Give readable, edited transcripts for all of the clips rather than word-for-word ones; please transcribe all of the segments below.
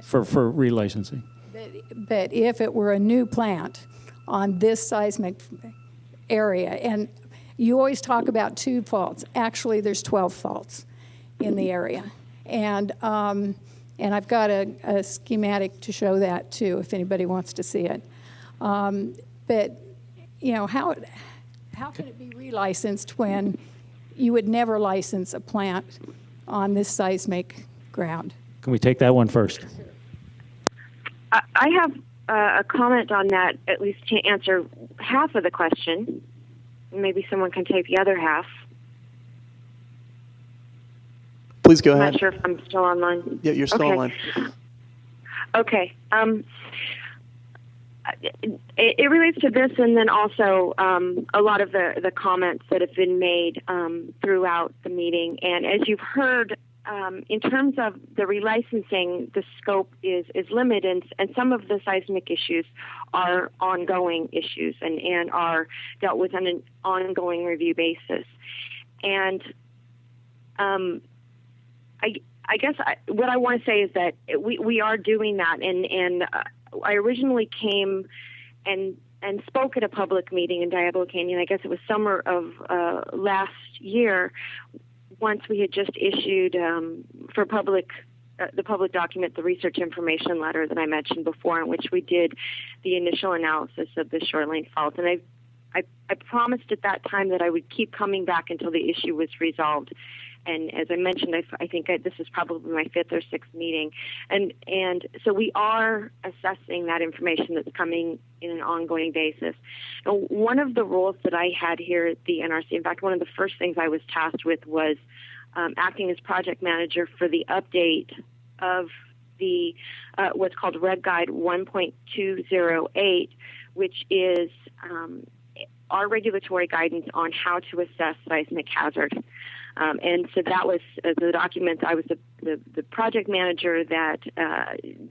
for relicensing. But if it were a new plant on this seismic area, and you always talk about 2 faults. Actually, there's 12 faults in the area. And I've got a schematic to show that, too, if anybody wants to see it. But, you know, how can it be relicensed when you would never license a plant on this seismic ground? Can we take that one first? I have a comment on that, at least to answer half of the question. Maybe someone can take the other half. Please go ahead. I'm not sure if I'm still online. Yeah, you're still online. Okay. It relates to this, and then also a lot of the comments that have been made throughout the meeting. And as you've heard, in terms of the relicensing, the scope is limited, and some of the seismic issues are ongoing issues and are dealt with on an ongoing review basis. And I guess what I want to say is that we are doing that, and I originally came and spoke at a public meeting in Diablo Canyon. I guess it was summer of last year, once we had just issued for the public document, the research information letter that I mentioned before, in which we did the initial analysis of the shoreline fault. And I promised at that time that I would keep coming back until the issue was resolved. And as I mentioned, I think this is probably my 5th or 6th meeting. And so we are assessing that information that's coming in an ongoing basis. And one of the roles that I had here at the NRC, in fact, one of the first things I was tasked with was acting as project manager for the update of the what's called Red Guide 1.208, which is our regulatory guidance on how to assess seismic hazard. And so that was the document. I was the project manager that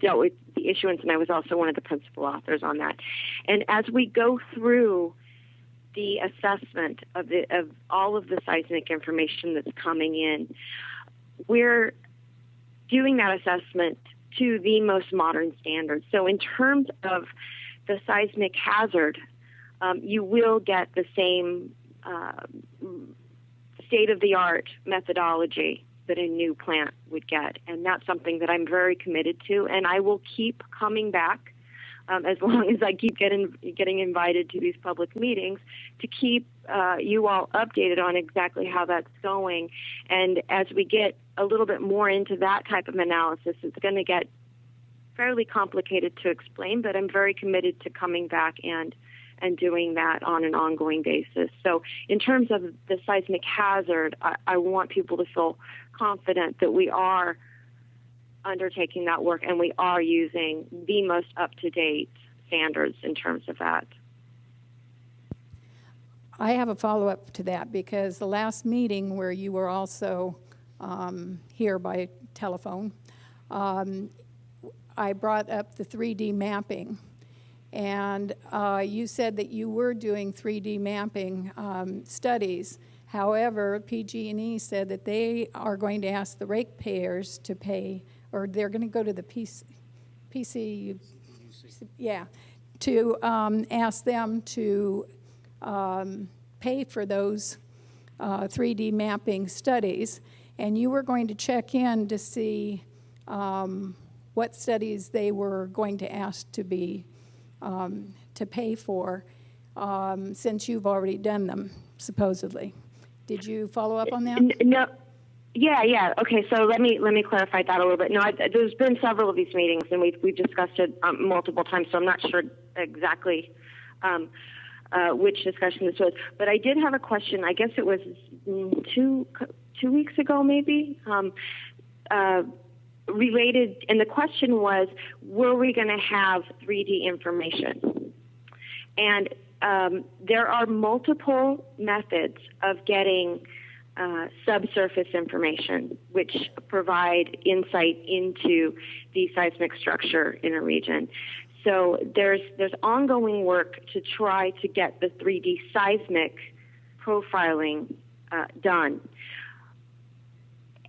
dealt with the issuance, and I was also one of the principal authors on that. And as we go through the assessment of all of the seismic information that's coming in, we're doing that assessment to the most modern standards. So in terms of the seismic hazard, you will get the same state-of-the-art methodology that a new plant would get, and that's something that I'm very committed to, and I will keep coming back as long as I keep getting invited to these public meetings to keep you all updated on exactly how that's going. And as we get a little bit more into that type of analysis, it's going to get fairly complicated to explain, but I'm very committed to coming back and doing that on an ongoing basis. So in terms of the seismic hazard, I want people to feel confident that we are undertaking that work and we are using the most up-to-date standards in terms of that. I have a follow-up to that, because the last meeting where you were also here by telephone, I brought up the 3D mapping. And you said that you were doing 3D mapping studies. However, PG&E said that they are going to ask the ratepayers to pay, or they're going to go to the PC, yeah, to ask them to pay for those 3D mapping studies. And you were going to check in to see what studies they were going to ask to be to pay for, since you've already done them, supposedly. Did you follow up on that? No. Yeah. Okay, so let me clarify that a little bit. No, there's been several of these meetings, and we've discussed it multiple times, so I'm not sure exactly which discussion this was. But I did have a question. I guess it was 2 weeks ago, maybe. Related, and the question was, were we going to have 3D information? And there are multiple methods of getting subsurface information, which provide insight into the seismic structure in a region. So there's ongoing work to try to get the 3D seismic profiling done.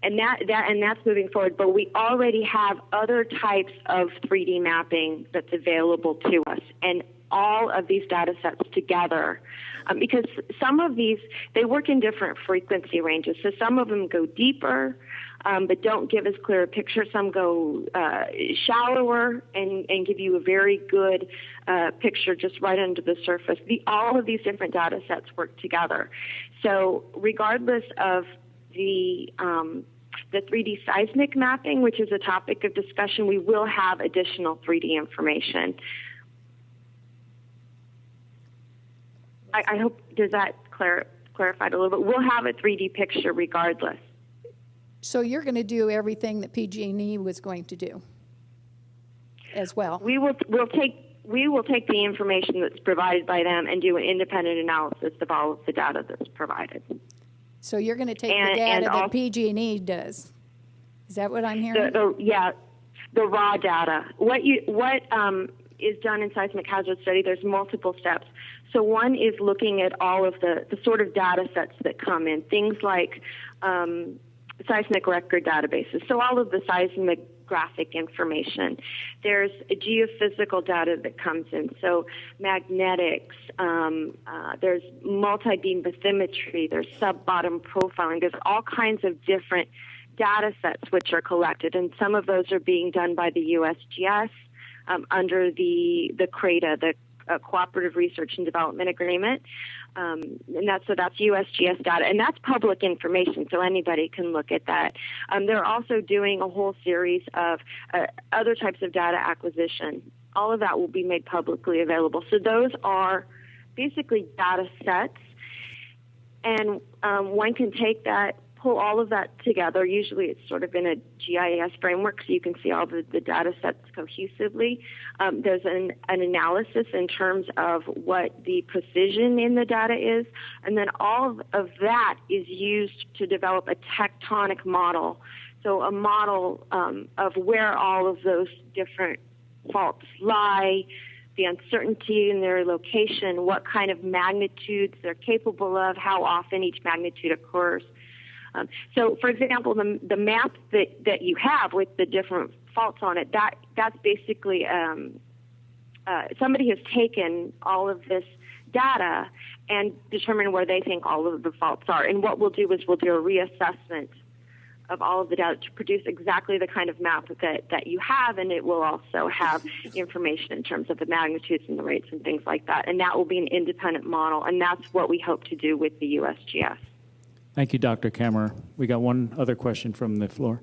and that's moving forward. But we already have other types of 3D mapping that's available to us, and all of these data sets together, because some of these, they work in different frequency ranges. So some of them go deeper, but don't give as clear a picture. Some go shallower and give you a very good picture just right under the surface. All of these different data sets work together. So regardless of the 3D seismic mapping, which is a topic of discussion, we will have additional 3D information. I hope, does that clarify it a little bit? We'll have a 3D picture regardless. So you're going to do everything that PG&E was going to do as well? We'll take the information that's provided by them and do an independent analysis of all of the data that's provided. So you're going to take the data that PG&E does. Is that what I'm hearing? The raw data. What is done in seismic hazard study, there's multiple steps. So one is looking at all of the sort of data sets that come in, things like seismic record databases, so all of the seismographic information. There's geophysical data that comes in, so magnetics, there's multi-beam bathymetry, there's sub-bottom profiling, there's all kinds of different data sets which are collected, and some of those are being done by the USGS under the CRADA, the Cooperative Research and Development Agreement, and that's USGS data, and that's public information, so anybody can look at that. They're also doing a whole series of other types of data acquisition. All of that will be made publicly available. So those are basically data sets, and one can take that, pull all of that together. Usually it's sort of in a GIS framework, so you can see all the data sets cohesively. There's an analysis in terms of what the precision in the data is, and then all of that is used to develop a tectonic model. So a model of where all of those different faults lie, the uncertainty in their location, what kind of magnitudes they're capable of, how often each magnitude occurs. So, for example, the map that you have with the different faults on it, that's basically somebody has taken all of this data and determined where they think all of the faults are. And what we'll do is we'll do a reassessment of all of the data to produce exactly the kind of map that you have, and it will also have information in terms of the magnitudes and the rates and things like that. And that will be an independent model, and that's what we hope to do with the USGS. Thank you, Dr. Kammerer. We got one other question from the floor.